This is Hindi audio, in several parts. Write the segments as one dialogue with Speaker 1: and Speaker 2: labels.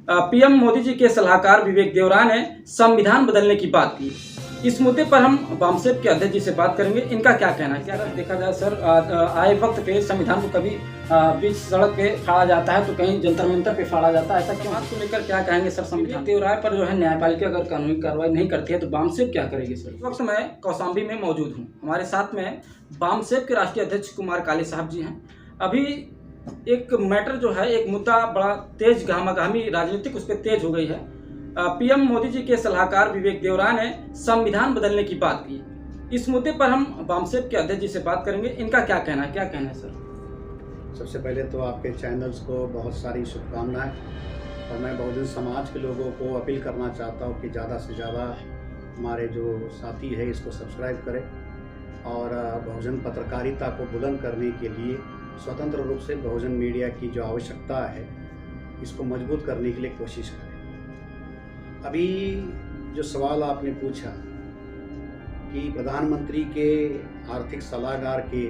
Speaker 1: पीएम मोदी जी के सलाहकार विवेक देवरा ने संविधान बदलने की बात की। इस मुद्दे पर हम वामसेप के अध्यक्ष जी से बात करेंगे। इनका क्या कहना है? अगर देखा जाए सर, आए वक्त पे संविधान को कभी बीच सड़क पे फाड़ा जाता है तो कहीं जंतर मंतर पे फाड़ा जाता है, ऐसा क्यों? बात को लेकर क्या कहेंगे सर? संविधान देवरा पर जो है न्यायपालिका अगर कानूनी कार्रवाई नहीं करती है तो वामसेप क्या करेगी सर? इस वक्त मैं कौशाम्बी में मौजूद हूँ। हमारे साथ में वामसेप के राष्ट्रीय अध्यक्ष कुमार काले साहब जी हैं। अभी एक मैटर जो है, एक मुद्दा बड़ा तेज गहमागहमी राजनीतिक उस पर तेज हो गई है। पीएम मोदी जी के सलाहकार विवेक देवरा ने संविधान बदलने की बात की। इस मुद्दे पर हम वामसेप के अध्यक्ष जी से बात करेंगे। इनका क्या कहना है? क्या कहना है सर?
Speaker 2: सबसे पहले तो आपके चैनल्स को बहुत सारी शुभकामनाएं, और मैं बहुजन समाज के लोगों को अपील करना चाहता हूं कि ज़्यादा से ज़्यादा हमारे जो साथी है इसको सब्सक्राइब करें और बहुजन पत्रकारिता को बुलंद करने के लिए स्वतंत्र रूप से बहुजन मीडिया की जो आवश्यकता है इसको मजबूत करने के लिए कोशिश करें। अभी जो सवाल आपने पूछा कि प्रधानमंत्री के आर्थिक सलाहकार के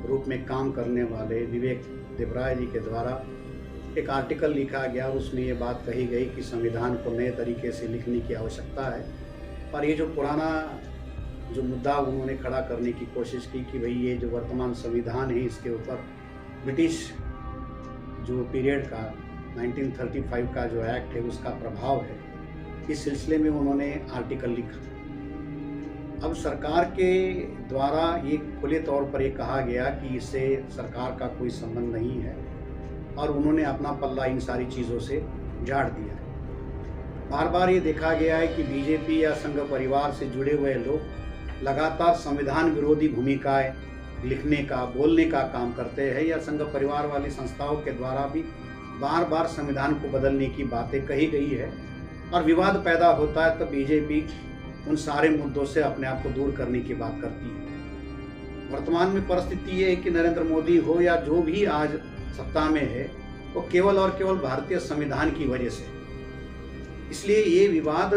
Speaker 2: रूप में काम करने वाले विवेक देवरा जी के द्वारा एक आर्टिकल लिखा गया, उसमें ये बात कही गई कि संविधान को नए तरीके से लिखने की आवश्यकता है। और ये जो पुराना जो मुद्दा उन्होंने खड़ा करने की कोशिश की कि भाई ये जो वर्तमान संविधान है इसके ऊपर ब्रिटिश जो पीरियड का 1935 का जो एक्ट है उसका प्रभाव है, इस सिलसिले में उन्होंने आर्टिकल लिखा। अब सरकार के द्वारा ये खुले तौर पर ये कहा गया कि इससे सरकार का कोई संबंध नहीं है और उन्होंने अपना पल्ला इन सारी चीज़ों से झाड़ दिया है। बार बार ये देखा गया है कि बीजेपी या संघ परिवार से जुड़े हुए लोग लगातार संविधान विरोधी भूमिकाएं लिखने का, बोलने का काम करते हैं, या संघ परिवार वाली संस्थाओं के द्वारा भी बार बार संविधान को बदलने की बातें कही गई है और विवाद पैदा होता है तो बीजेपी उन सारे मुद्दों से अपने आप को दूर करने की बात करती है। वर्तमान में परिस्थिति ये है कि नरेंद्र मोदी हो या जो भी आज सत्ता में है वो केवल और केवल भारतीय संविधान की वजह से, इसलिए ये विवाद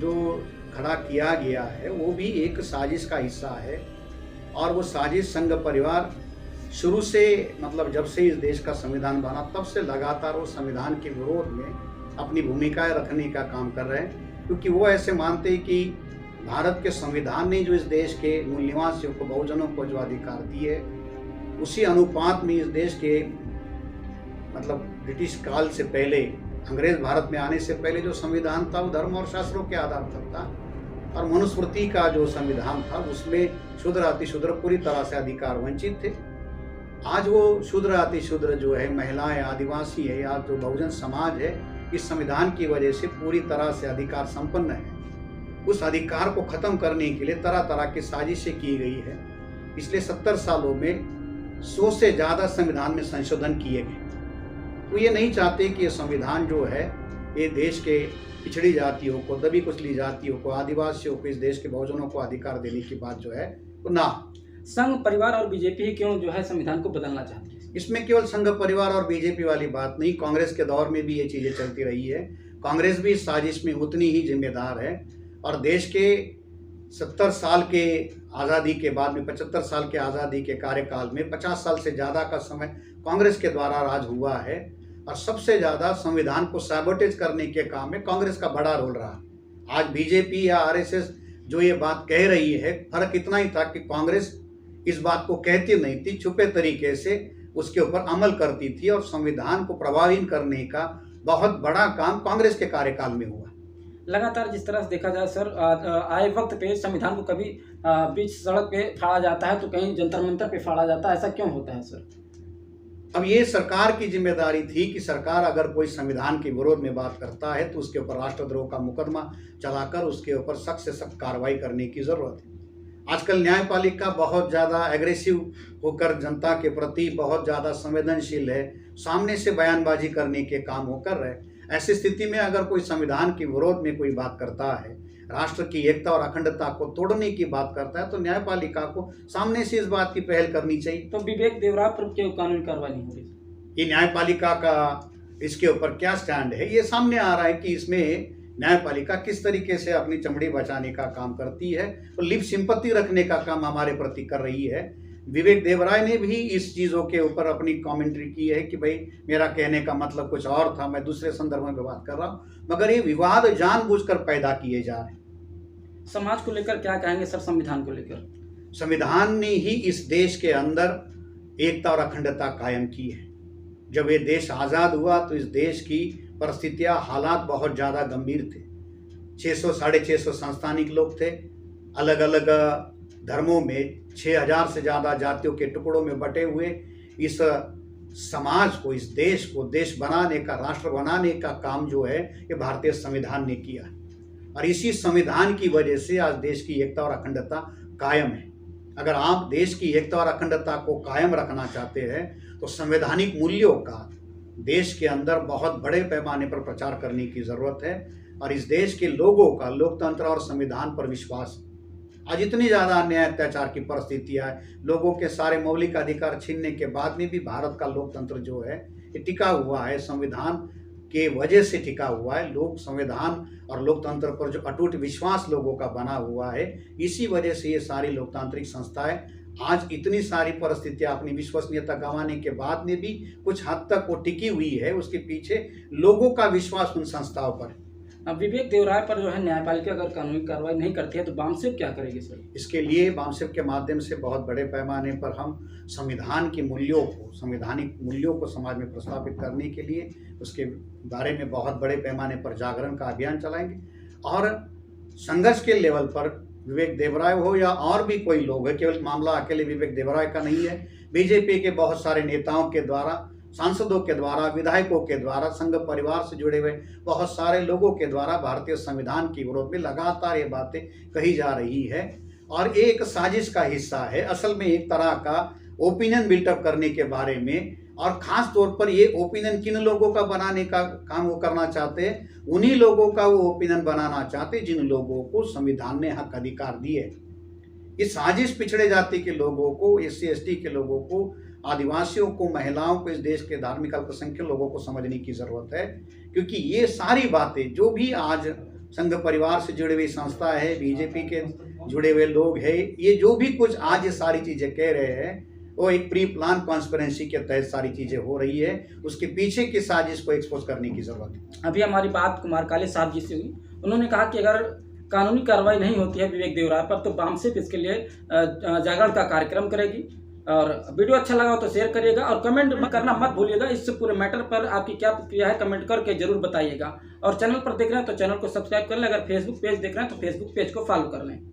Speaker 2: जो खड़ा किया गया है वो भी एक साजिश का हिस्सा है। और वो साजिश संघ परिवार शुरू से, मतलब जब से इस देश का संविधान बना तब से लगातार वो संविधान के विरोध में अपनी भूमिकाएं रखने का काम कर रहे हैं, क्योंकि वो ऐसे मानते हैं कि भारत के संविधान ने जो इस देश के मूल निवासियों को, बहुजनों को जो अधिकार दिए, उसी अनुपात में इस देश के, मतलब ब्रिटिश काल से पहले, अंग्रेज भारत में आने से पहले जो संविधान था वो धर्म और शास्त्रों के आधार पर था, और मनुस्मृति का जो संविधान था उसमें शूद्र अतिशूद्र पूरी तरह से अधिकार वंचित थे। आज वो शूद्र अतिशूद्र जो है, महिलाएं, आदिवासी है या जो बहुजन समाज है, इस संविधान की वजह से पूरी तरह से अधिकार संपन्न है। उस अधिकार को खत्म करने के लिए तरह तरह की साजिशें की गई है। पिछले 70 सालों में 100 से ज़्यादा संविधान में संशोधन किए गए। तो ये नहीं चाहते कि ये संविधान जो है ये देश के पिछड़ी जातियों को, दबी कुचली जातियों को, आदिवासियों को, इस देश के बहुजनों को अधिकार देने की बात जो है वो ना।
Speaker 1: संघ परिवार और बीजेपी ही क्यों जो है संविधान को बदलना चाहती है?
Speaker 2: इसमें केवल संघ परिवार और बीजेपी वाली बात नहीं, कांग्रेस के दौर में भी ये चीज़ें चलती रही है। कांग्रेस भी इस साजिश में उतनी ही जिम्मेदार है। और देश के 70 साल के आज़ादी के बाद में, 75 साल के आज़ादी के कार्यकाल में 50 साल से ज़्यादा का समय कांग्रेस के द्वारा राज हुआ है, और सबसे ज़्यादा संविधान को सैबोटेज करने के काम में कांग्रेस का बड़ा रोल रहा। आज बीजेपी या आरएसएस जो ये बात कह रही है, फर्क इतना ही था कि कांग्रेस इस बात को कहती नहीं थी, छुपे तरीके से उसके ऊपर अमल करती थी, और संविधान को प्रभावित करने का बहुत बड़ा काम कांग्रेस के कार्यकाल में हुआ।
Speaker 1: लगातार जिस तरह से देखा जाए सर, आए वक्त पे संविधान को कभी बीच सड़क पे फाड़ा जाता है तो कहीं जंतर मंतर पे फाड़ा जाता है, ऐसा क्यों होता है सर?
Speaker 2: अब ये सरकार की जिम्मेदारी थी कि सरकार अगर कोई संविधान के विरोध में बात करता है तो उसके ऊपर राष्ट्रद्रोह का मुकदमा चलाकर उसके ऊपर सख्त से सख्त कार्रवाई करने की ज़रूरत है। आजकल न्यायपालिका बहुत ज़्यादा एग्रेसिव होकर जनता के प्रति बहुत ज़्यादा संवेदनशील है, सामने से बयानबाजी करने के काम वो कर रहे हैं। ऐसी स्थिति में अगर कोई संविधान के विरोध में कोई बात करता है, राष्ट्र की एकता और अखंडता को तोड़ने की बात करता है, तो न्यायपालिका को सामने से इस बात की पहल करनी चाहिए।
Speaker 1: तो विवेक देवरा पर क्यों कानूनी कार्रवाई नहीं हो रही?
Speaker 2: ये न्यायपालिका का इसके ऊपर क्या स्टैंड है, ये सामने आ रहा है कि इसमें न्यायपालिका किस तरीके से अपनी चमड़ी बचाने का काम करती है और लिप सिंपत्ति रखने का काम हमारे प्रति कर रही है। विवेक देवराय ने भी इस चीज़ों के ऊपर अपनी कमेंट्री की है कि भाई मेरा कहने का मतलब कुछ और था, मैं दूसरे संदर्भ में बात कर रहा हूँ, मगर ये विवाद जानबूझकर पैदा किए जा रहे हैं।
Speaker 1: समाज को लेकर क्या कहेंगे सर, संविधान को लेकर?
Speaker 2: संविधान ने ही इस देश के अंदर एकता और अखंडता कायम की है। जब ये देश आज़ाद हुआ तो इस देश की परिस्थितियाँ, हालात बहुत ज़्यादा गंभीर थे। 600-650 संस्थानिक लोग थे, अलग अलग धर्मों में 6000 से ज़्यादा जातियों के टुकड़ों में बटे हुए इस समाज को, इस देश को देश बनाने का, राष्ट्र बनाने का काम जो है ये भारतीय संविधान ने किया। और इसी संविधान की वजह से आज देश की एकता और अखंडता कायम है। अगर आप देश की एकता और अखंडता को कायम रखना चाहते हैं तो संवैधानिक मूल्यों का देश के अंदर बहुत बड़े पैमाने पर प्रचार करने की ज़रूरत है। और इस देश के लोगों का लोकतंत्र और संविधान पर विश्वास, आज इतनी ज़्यादा अन्याय अत्याचार की परिस्थितियाँ है, लोगों के सारे मौलिक अधिकार छीनने के बाद में भी भारत का लोकतंत्र जो है ये टिका हुआ है, संविधान के वजह से टिका हुआ है। लोग संविधान और लोकतंत्र पर जो अटूट विश्वास लोगों का बना हुआ है, इसी वजह से ये सारी लोकतांत्रिक संस्थाएं आज इतनी सारी परिस्थितियां अपनी विश्वसनीयता गंवाने के बाद में भी कुछ हद तक वो टिकी हुई है। उसके पीछे लोगों का विश्वास उन संस्थाओं पर।
Speaker 1: अब विवेक देवराय पर जो है न्यायपालिका अगर कानूनी कार्रवाई नहीं करती है तो बामसेफ क्या करेगी सर?
Speaker 2: इसके लिए बामसेफ के माध्यम से बहुत बड़े पैमाने पर हम संविधान के मूल्यों को, संवैधानिक मूल्यों को समाज में प्रस्थापित करने के लिए उसके बारे में बहुत बड़े पैमाने पर जागरण का अभियान चलाएंगे। और संघर्ष के लेवल पर विवेक देवराय हो या और भी कोई लोग है, केवल मामला अकेले विवेक देवराय का नहीं है। बीजेपी के बहुत सारे नेताओं के द्वारा, सांसदों के द्वारा, विधायकों के द्वारा, संघ परिवार से जुड़े हुए बहुत सारे लोगों के द्वारा भारतीय संविधान के विरोध में लगातार ये बातें कही जा रही है। और ये एक साजिश का हिस्सा है, असल में एक तरह का ओपिनियन बिल्टअप करने के बारे में। और ख़ास तौर पर ये ओपिनियन किन लोगों का बनाने का काम वो करना चाहते हैं, उन्हीं लोगों का वो ओपिनियन बनाना चाहते हैं जिन लोगों को संविधान ने हक अधिकार दिए। इस साजिश पिछड़े जाति के लोगों को, SC ST के लोगों को, आदिवासियों को, महिलाओं को, इस देश के धार्मिक अल्पसंख्यक लोगों को समझने की ज़रूरत है। क्योंकि ये सारी बातें जो भी आज संघ परिवार से जुड़ी हुई संस्था है, बीजेपी के जुड़े हुए लोग हैं, ये जो भी कुछ आज ये सारी चीज़ें कह रहे हैं वो एक प्री प्लान कॉन्स्पिरेंसी के तहत सारी चीज़ें हो रही है। उसके पीछे की साजिश को एक्सपोज करने की ज़रूरत है।
Speaker 1: अभी हमारी बात कुमार काले साहब जी से हुई, उन्होंने कहा कि अगर कानूनी कार्रवाई नहीं होती है विवेक देवराय पर तो बामसेफ इसके लिए जागरण का कार्यक्रम करेगी। और वीडियो अच्छा लगा हो तो शेयर करिएगा और कमेंट करना मत भूलिएगा। इस पूरे मैटर पर आपकी क्या प्रतिक्रिया है कमेंट करके जरूर बताइएगा। और चैनल पर देख रहे हैं तो चैनल को सब्सक्राइब कर लें। अगर फेसबुक पेज देख रहे हैं तो फेसबुक पेज को फॉलो कर लें।